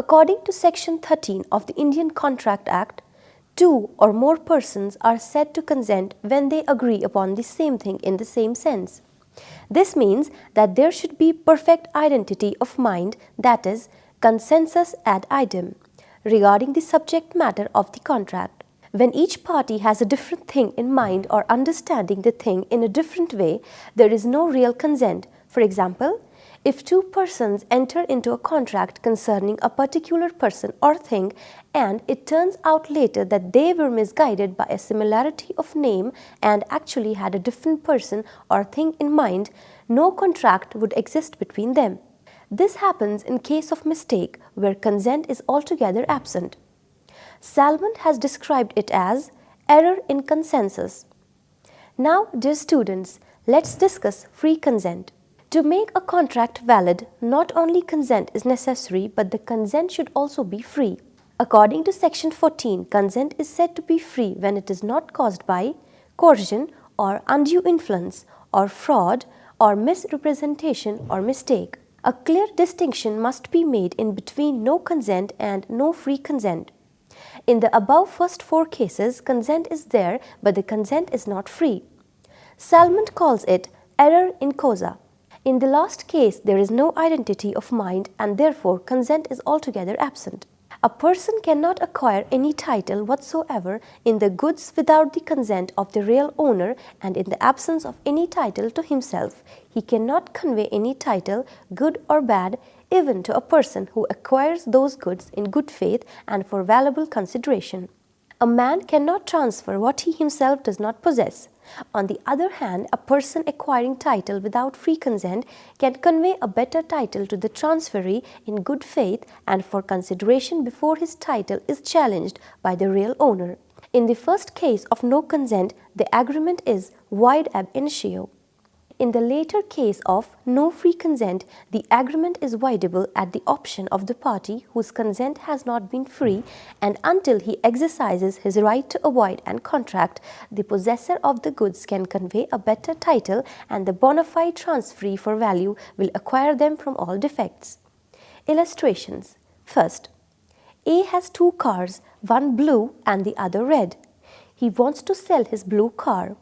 According to Section 13 of the Indian Contract Act, two or more persons are said to consent when they agree upon the same thing in the same sense. This means that there should be perfect identity of mind, that is, consensus ad idem, regarding the subject matter of the contract. When each party has a different thing in mind or understanding the thing in a different way, there is no real consent. For example, if two persons enter into a contract concerning a particular person or thing and it turns out later that they were misguided by a similarity of name and actually had a different person or thing in mind, no contract would exist between them. This happens in case of mistake where consent is altogether absent. Salmond has described it as error in consensus. Now, dear students, let's discuss free consent. To make a contract valid, not only consent is necessary, but the consent should also be free. According to Section 14, consent is said to be free when it is not caused by coercion or undue influence or fraud or misrepresentation or mistake. A clear distinction must be made in between no consent and no free consent. In the above first four cases, consent is there, but the consent is not free. Salmond calls it error in causa. In the last case, there is no identity of mind and therefore consent is altogether absent. A person cannot acquire any title whatsoever in the goods without the consent of the real owner, and in the absence of any title to himself, he cannot convey any title, good or bad, even to a person who acquires those goods in good faith and for valuable consideration. A man cannot transfer what he himself does not possess. On the other hand, a person acquiring title without free consent can convey a better title to the transferee in good faith and for consideration before his title is challenged by the real owner. In the first case of no consent, the agreement is void ab initio. In the later case of no free consent, the agreement is voidable at the option of the party whose consent has not been free, and until he exercises his right to avoid and contract, the possessor of the goods can convey a better title and the bona fide transferee for value will acquire them from all defects. Illustrations. First, A has two cars, one blue and the other red. He wants to sell his blue car.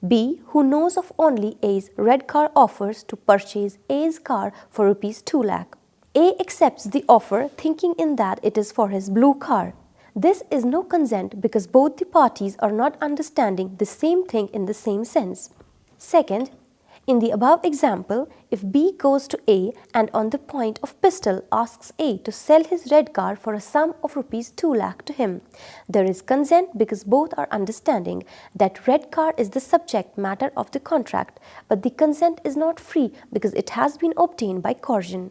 B, who knows of only A's red car, offers to purchase A's car for rupees 2 lakh. A accepts the offer thinking in that it is for his blue car. This is no consent because both the parties are not understanding the same thing in the same sense. Second, in the above example, if B goes to A and on the point of pistol asks A to sell his red car for a sum of rupees 2 lakh to him, there is consent because both are understanding that red car is the subject matter of the contract, but the consent is not free because it has been obtained by coercion.